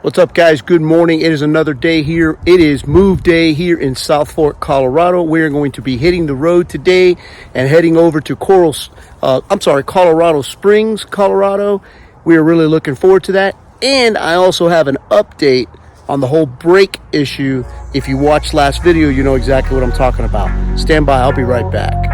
What's up, guys? Good morning. It is another day here. It is move day here in South Fork, Colorado. We're going to be hitting the road today and heading over to Colorado Springs, Colorado. We are really looking forward to that. And I also have an update on the whole brake issue. If you watched last video, you know exactly what I'm talking about. Stand by. I'll be right back.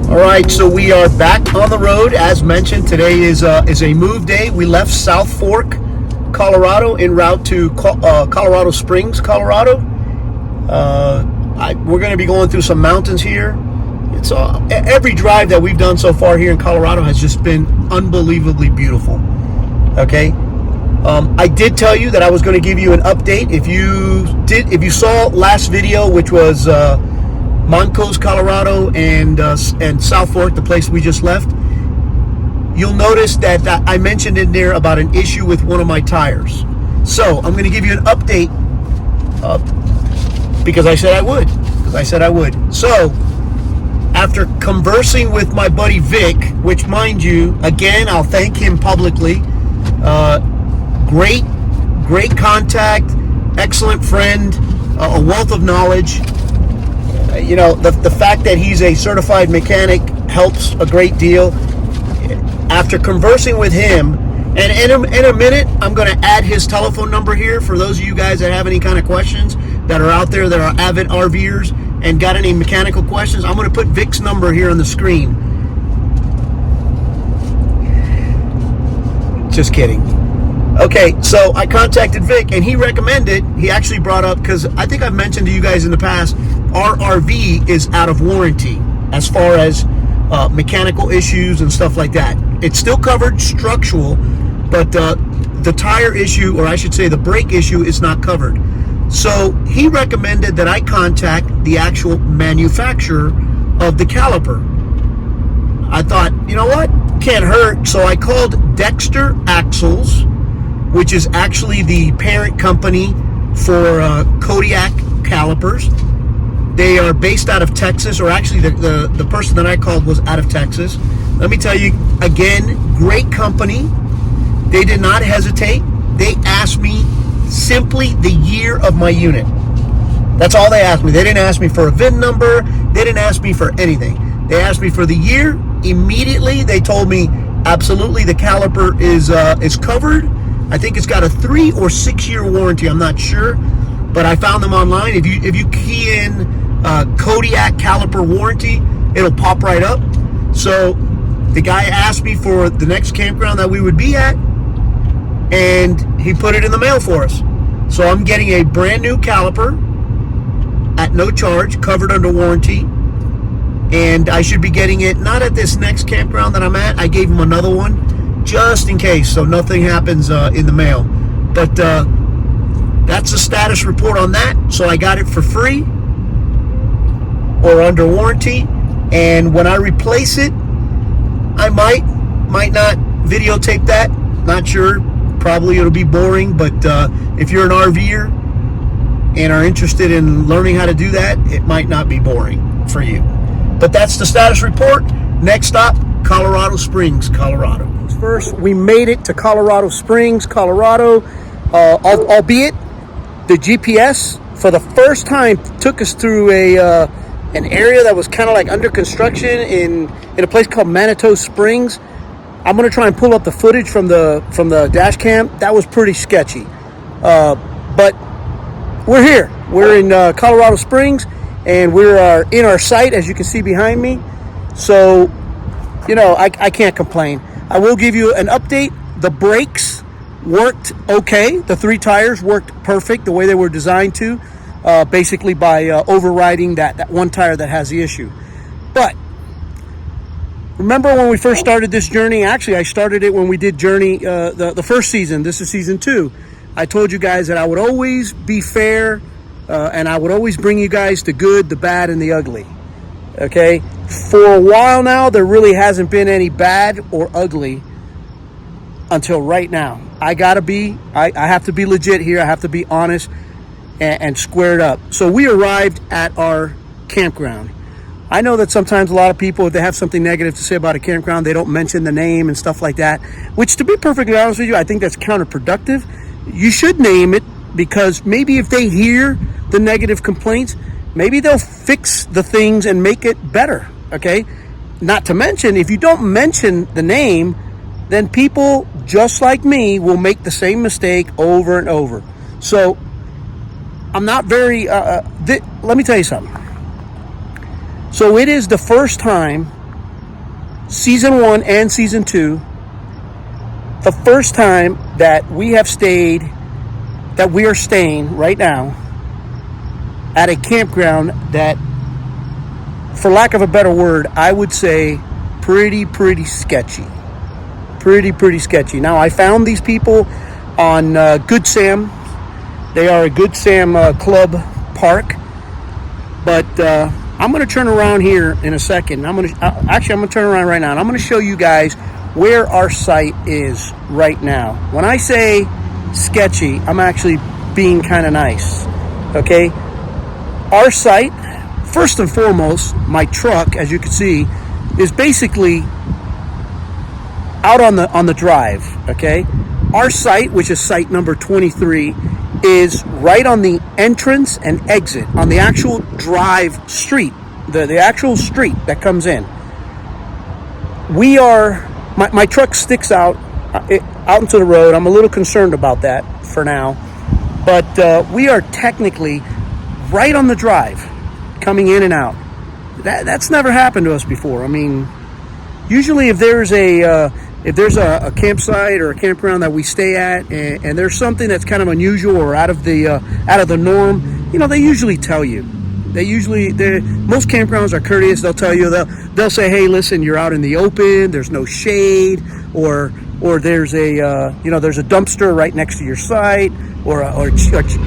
All right, so we are back on the road. As mentioned, today is a move day. We left South Fork, Colorado, en route to Colorado Springs, Colorado. We're going to be going through some mountains here. It's every drive that we've done so far here in Colorado has just been unbelievably beautiful. Okay, I did tell you that I was going to give you an update. If you saw last video, which was Manitou, Colorado, and South Fork, the place we just left, you'll notice that I mentioned in there about an issue with one of my tires. So I'm going to give you an update because I said I would. So after conversing with my buddy Vic, which, mind you, again, I'll thank him publicly. Great contact, excellent friend, a wealth of knowledge. You know, the fact that he's a certified mechanic helps a great deal. After conversing with him, and in a minute, I'm going to add his telephone number here for those of you guys that have any kind of questions that are out there that are avid RVers and got any mechanical questions. I'm going to put Vic's number here on the screen. Just kidding. Okay, so I contacted Vic, and he actually brought up, because I think I've mentioned to you guys in the past, our RV is out of warranty as far as mechanical issues and stuff like that. It's still covered structural, but the tire issue, or I should say the brake issue, is not covered. So he recommended that I contact the actual manufacturer of the caliper. I thought, you know what, can't hurt. So I called Dexter Axles, which is actually the parent company for Kodiak calipers. They are based out of Texas, or actually the person that I called was out of Texas. Let me tell you, again, great company. They did not hesitate. They asked me simply the year of my unit. That's all they asked me. They didn't ask me for a VIN number. They didn't ask me for anything. They asked me for the year. Immediately, they told me, absolutely, the caliper is covered. I think it's got a 3 or 6 year warranty. I'm not sure, but I found them online. If you key in Kodiak caliper warranty, it'll pop right up. So the guy asked me for the next campground that we would be at, and he put it in the mail for us. So I'm getting a brand new caliper at no charge, covered under warranty, and I should be getting it not at this next campground that I'm at. I gave him another one just in case, so nothing happens in the mail. But that's the status report on that. So I got it for free or under warranty, and when I replace it, I might not videotape that. Not sure. Probably it'll be boring, but if you're an RVer and are interested in learning how to do that, it might not be boring for you. But that's the status report. Next stop, Colorado Springs, Colorado. First, we made it to Colorado Springs, Colorado, albeit the GPS for the first time took us through an area that was kind of like under construction in a place called Manitou Springs. I'm going to try and pull up the footage from the dash cam. That was pretty sketchy. But we're here. We're in Colorado Springs, and we're in our site, as you can see behind me. So, you know, I can't complain. I will give you an update. The brakes worked okay. The 3 tires worked perfect the way they were designed to, basically by overriding that one tire that has the issue. But remember when we first started this journey? Actually, I started it when we did Journey, the first season. This is season 2. I told you guys that I would always be fair and I would always bring you guys the good, the bad, and the ugly. Okay? For a while now, there really hasn't been any bad or ugly until right now. I have to be legit here. I have to be honest and squared up. So we arrived at our campground. I know that sometimes a lot of people, if they have something negative to say about a campground, they don't mention the name and stuff like that, which, to be perfectly honest with you, I think that's counterproductive. You should name it, because maybe if they hear the negative complaints, maybe they'll fix the things and make it better, okay? Not to mention, if you don't mention the name, then people just like me will make the same mistake over and over. So I'm not very, let me tell you something. So it is the first time, season 1 and season 2, the first time that we are staying right now at a campground that, for lack of a better word, I would say pretty sketchy. Pretty sketchy. Now, I found these people on Good Sam. They are a Good Sam Club park. But I'm going to turn around here in a second. I'm going to turn around right now, and I'm going to show you guys where our site is right now. When I say sketchy, I'm actually being kind of nice. Okay? Our site, first and foremost, my truck, as you can see, is basically out on the drive. Okay? Our site, which is site number 23, is right on the entrance and exit, on the actual drive street, the actual street that comes in. We are, my truck sticks out into the road. I'm a little concerned about that for now, but we are technically right on the drive, coming in and out. That's never happened to us before. I mean, usually if there's a campsite or a campground that we stay at, and there's something that's kind of unusual or out of the norm, they usually tell you. Most campgrounds are courteous. They'll tell you, they'll say, hey, listen, you're out in the open, there's no shade, or there's there's a dumpster right next to your site, or a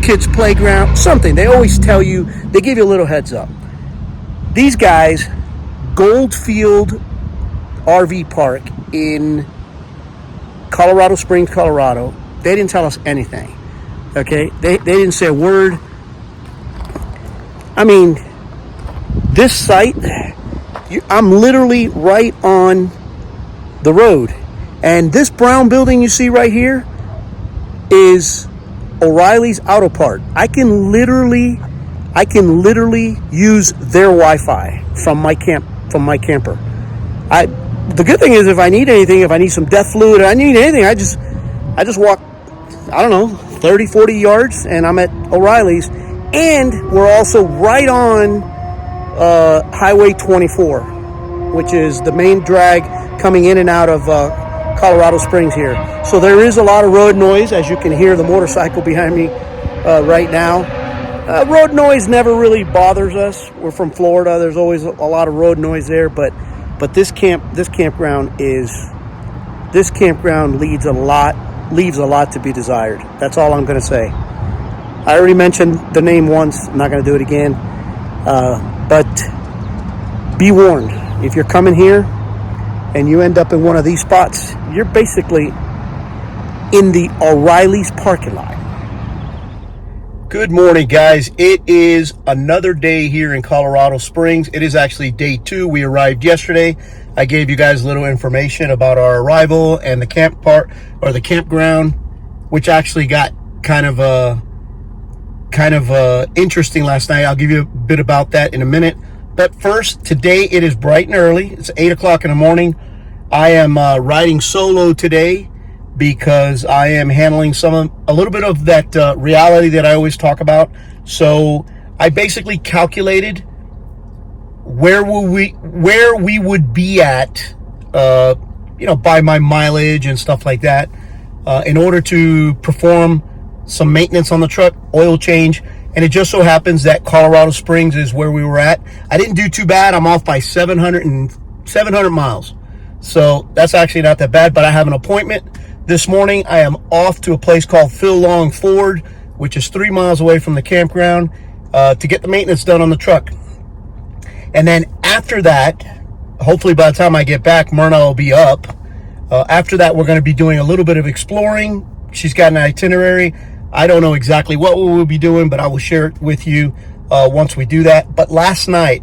kid's playground, something. They always tell you, they give you a little heads up. These guys, Goldfield RV Park in Colorado Springs, Colorado, they didn't tell us anything. Okay? They didn't say a word. I mean, this site, I'm literally right on the road. And this brown building you see right here is O'Reilly's Auto Part. I can literally use their Wi-Fi from my camper. The good thing is, if I need anything, if I need some death fluid, I need anything, I just walk, 30, 40 yards, and I'm at O'Reilly's. And we're also right on Highway 24, which is the main drag coming in and out of Colorado Springs here. So there is a lot of road noise, as you can hear the motorcycle behind me right now. Road noise never really bothers us. We're from Florida. There's always a lot of road noise there, but this campground leaves a lot to be desired. That's all I'm going to say. I already mentioned the name once. I'm not going to do it again. But be warned, if you're coming here and you end up in one of these spots, you're basically in the O'Reilly's parking lot. Good morning, guys. It is another day here in Colorado Springs. It is actually day 2. We arrived yesterday. I gave you guys a little information about our arrival and the the campground, which actually got kind of interesting last night. I'll give you a bit about that in a minute. But first, today it is bright and early. It's 8 o'clock in the morning. I am riding solo today because I am handling a little bit of that reality that I always talk about. So I basically calculated where we would be at, by my mileage and stuff like that, in order to perform some maintenance on the truck, oil change, and it just so happens that Colorado Springs is where we were at. I didn't do too bad. I'm off by 700 miles. So that's actually not that bad, but I have an appointment this morning. I am off to a place called Phil Long Ford, which is 3 miles away from the campground, to get the maintenance done on the truck. And then after that, hopefully by the time I get back, Myrna will be up. After that, we're going to be doing a little bit of exploring. She's got an itinerary. I don't know exactly what we will be doing, but I will share it with you once we do that. But last night,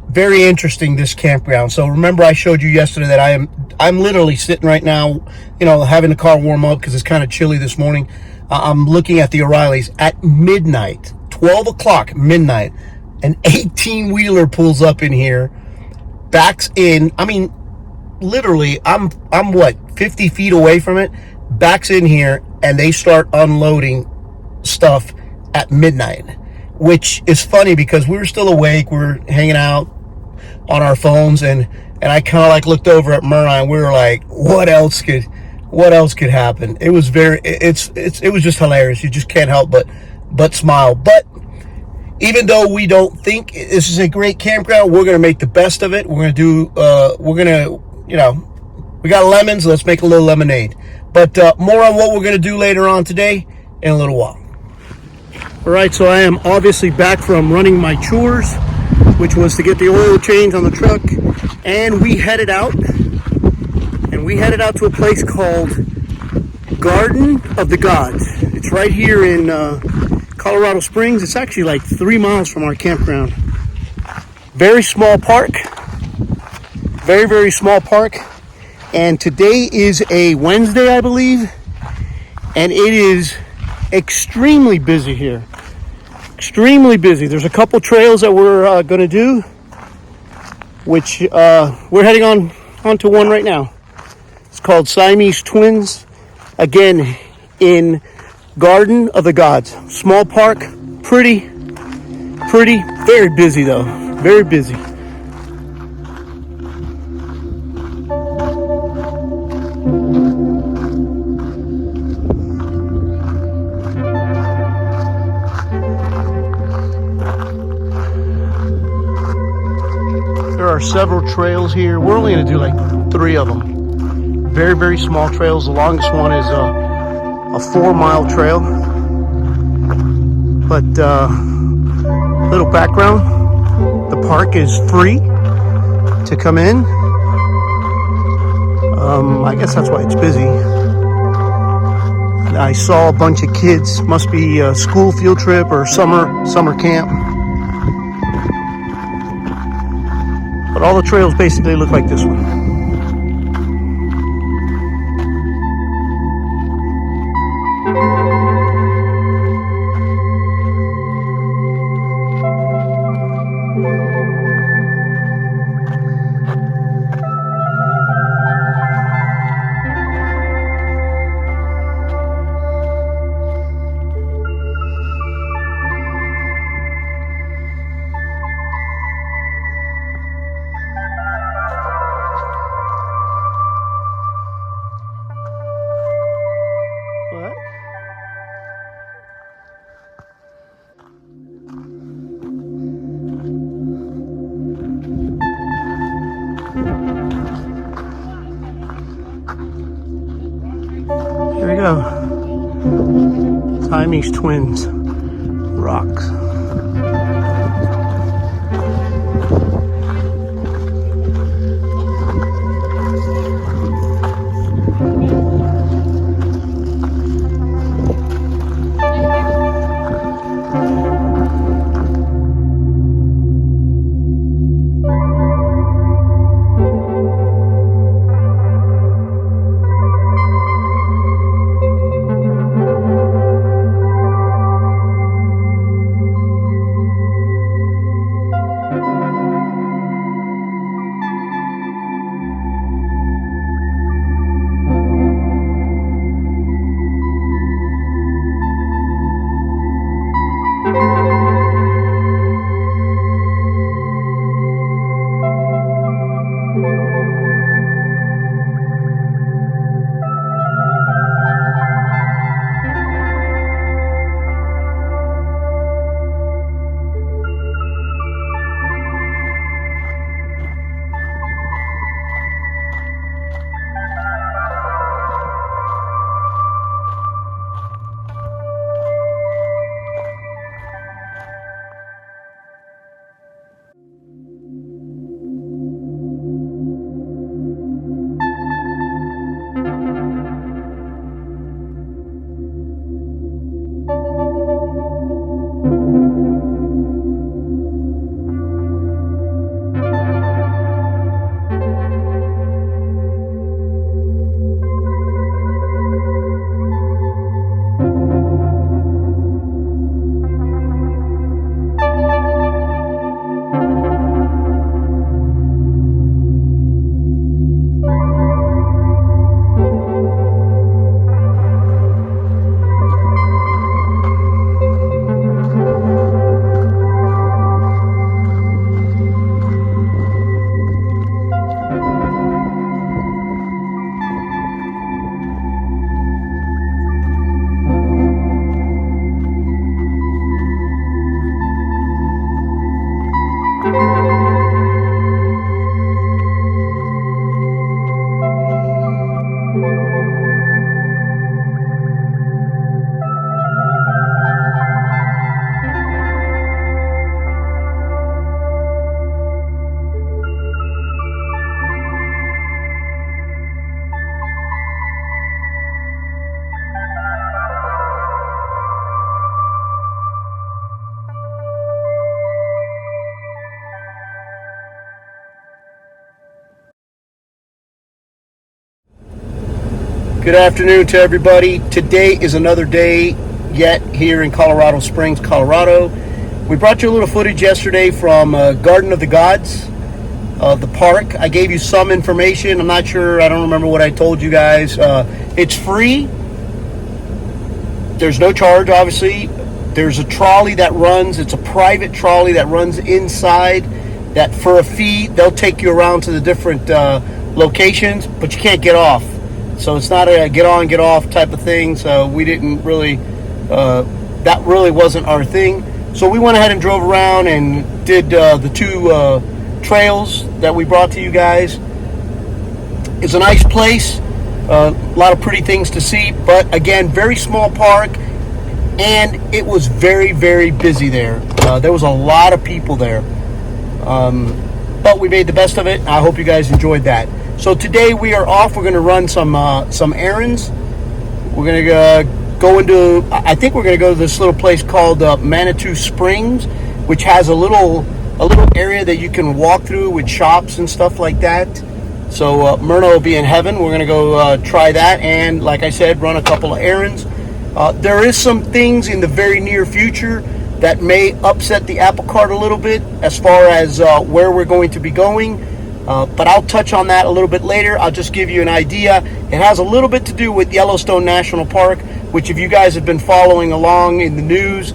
very interesting, this campground. So remember, I showed you yesterday that I'm literally sitting right now, having the car warm up because it's kind of chilly this morning. I'm looking at the O'Reillys at midnight, 12 o'clock midnight. An 18-wheeler pulls up in here, backs in. I mean, literally, I'm what, 50 feet away from it, backs in here, and they start unloading stuff at midnight, which is funny because we were still awake. We were hanging out on our phones, and I kind of like looked over at Myrna, and we were like, what else could happen? It was it was just hilarious. You just can't help but smile. But even though we don't think this is a great campground, we're going to make the best of it. We're going to we got lemons. Let's make a little lemonade. But more on what we're going to do later on today in a little while. All right, so I am obviously back from running my chores, which was to get the oil change on the truck. And we headed out. To a place called Garden of the Gods. It's right here in Colorado Springs. It's actually like 3 miles from our campground. Very small park. Very, very small park. And today is a Wednesday, I believe. And it is extremely busy here. Extremely busy. There's a couple trails that we're going to do, which we're heading onto one right now. It's called Siamese Twins. Again, in Garden of the Gods. Small park, pretty, very busy though, very busy. There are several trails here. We're only going to do like 3 of them. Very, very small trails. The longest one is a 4-mile trail. But little background, the park is free to come in. I guess that's why it's busy. I saw a bunch of kids, must be a school field trip or summer camp. But all the trails basically look like this one. Here we go. Siamese Twins rocks. Good afternoon to everybody. Today is another day yet here in Colorado Springs, Colorado. We brought you a little footage yesterday from Garden of the Gods, the park. I gave you some information. I'm not sure, I don't remember what I told you guys. It's free. There's no charge, obviously. There's a trolley that runs. It's a private trolley that runs inside that for a fee, they'll take you around to the different locations, but you can't get off. So it's not a get on, get off type of thing. So we didn't really, that really wasn't our thing. So we went ahead and drove around and did the two trails that we brought to you guys. It's a nice place, a lot of pretty things to see, but again, very small park, and it was very, very busy there. There was a lot of people there, but we made the best of it. I hope you guys enjoyed that. So today we are off. We're going to run some errands. We're going to go into, I think we're going to go to this little place called Manitou Springs, which has a little area that you can walk through with shops and stuff like that. So Myrna will be in heaven. We're going to go try that, and like I said, run a couple of errands. There is some things in the very near future that may upset the apple cart a little bit as far as where we're going to be going. But I'll touch on that a little bit later. I'll just give you an idea. It has a little bit to do with Yellowstone National Park, which if you guys have been following along in the news,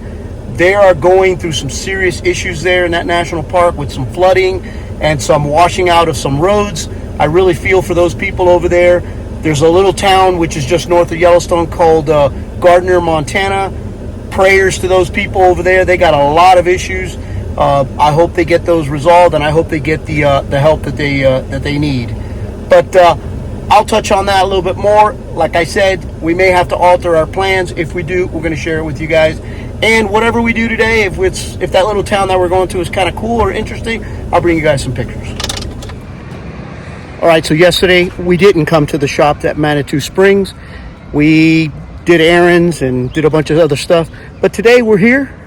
they are going through some serious issues there in that national park with some flooding and some washing out of some roads. I really feel for those people over there. There's a little town which is just north of Yellowstone called Gardner, Montana. Prayers to those people over there. They got a lot of issues. I hope they get those resolved, and I hope they get the help that they need. But I'll touch on that a little bit more. Like I said, we may have to alter our plans. If we do, we're going to share it with you guys. And whatever we do today, if that little town that we're going to is kind of cool or interesting, I'll bring you guys some pictures. All right, so yesterday we didn't come to the shop at Manitou Springs. We did errands and did a bunch of other stuff. But today we're here.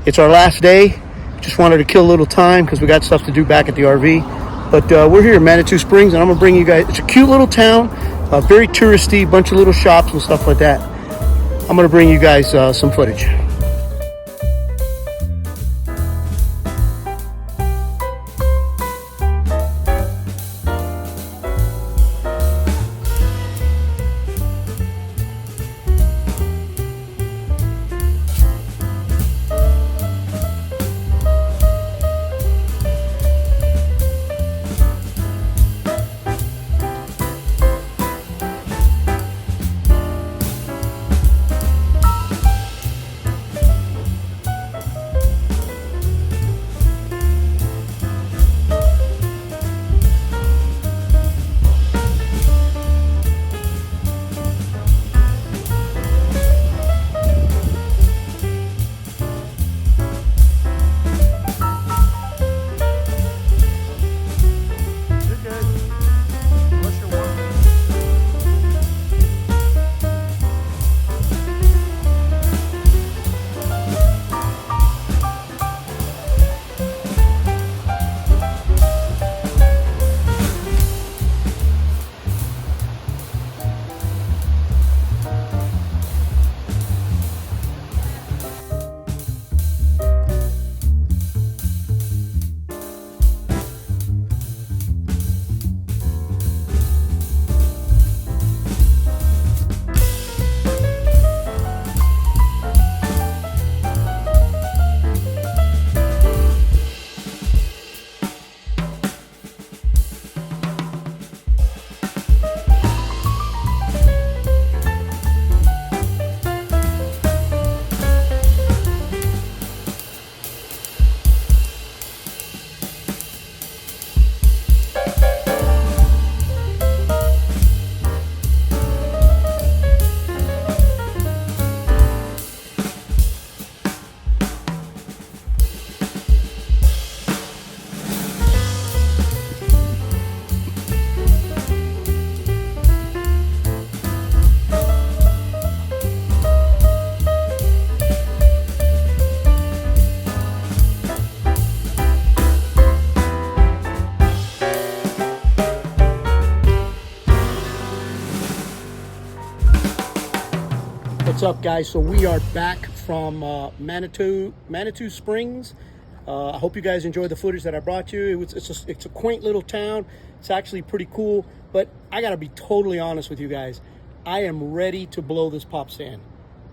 It's our last day. Just wanted to kill a little time because we got stuff to do back at the RV. But we're here in Manitou Springs, and I'm going to bring you guys. It's a cute little town, very touristy, bunch of little shops and stuff like that. I'm going to bring you guys some footage. up, guys? So we are back from Manitou Springs. I hope you guys enjoyed the footage that I brought you. It's a quaint little town. It's actually pretty cool, but I gotta be totally honest with you guys. I am ready to blow this pop stand.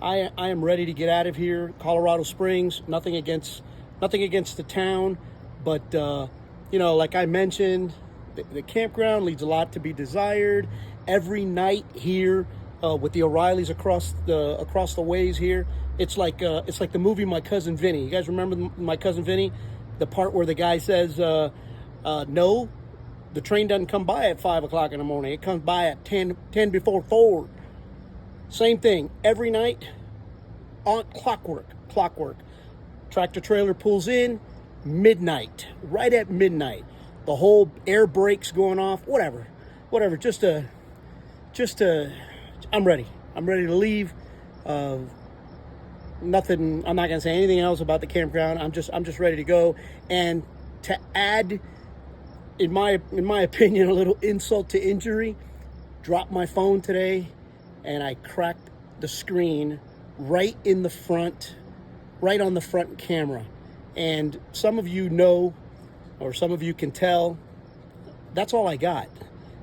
I am ready to get out of here. Colorado Springs. Nothing against the town, but you know, like I mentioned, the campground leaves a lot to be desired. Every night here, with the O'Reillys across the ways here, it's like the movie My Cousin Vinny. You guys remember My Cousin Vinny? The part where the guy says, no, the train doesn't come by at 5 o'clock in the morning. It comes by at 10 before 4. Same thing every night, on clockwork. Tractor trailer pulls in, midnight, right at midnight. The whole air brakes going off, whatever. Just I'm ready. I'm ready to leave. Nothing. I'm not gonna say anything else about the campground. I'm just ready to go. And to add, in my opinion, a little insult to injury, dropped my phone today, and I cracked the screen right in the front, right on the front camera. And some of you know, or some of you can tell, that's all I got.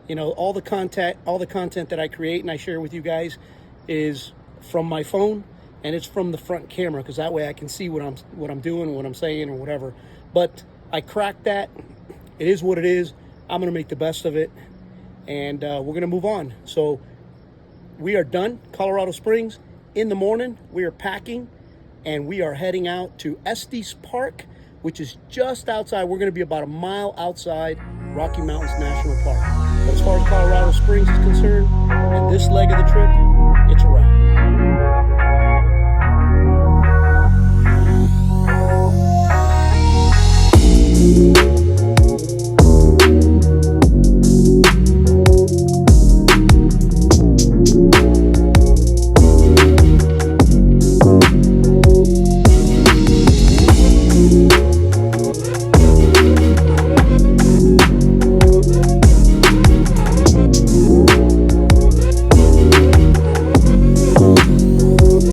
You know, all the content that I create and I share with you guys is from my phone, and it's from the front camera, because that way I can see what I'm doing, what I'm saying, or whatever. But I cracked that. It is what it is. I'm gonna make the best of it, and we're gonna move on. So we are done. Colorado Springs. In the morning, we are packing, and we are heading out to Estes Park, which is just outside. We're going to be about a mile outside Rocky Mountains National Park. But as far as Colorado Springs is concerned, and this leg of the trip, it's a wrap.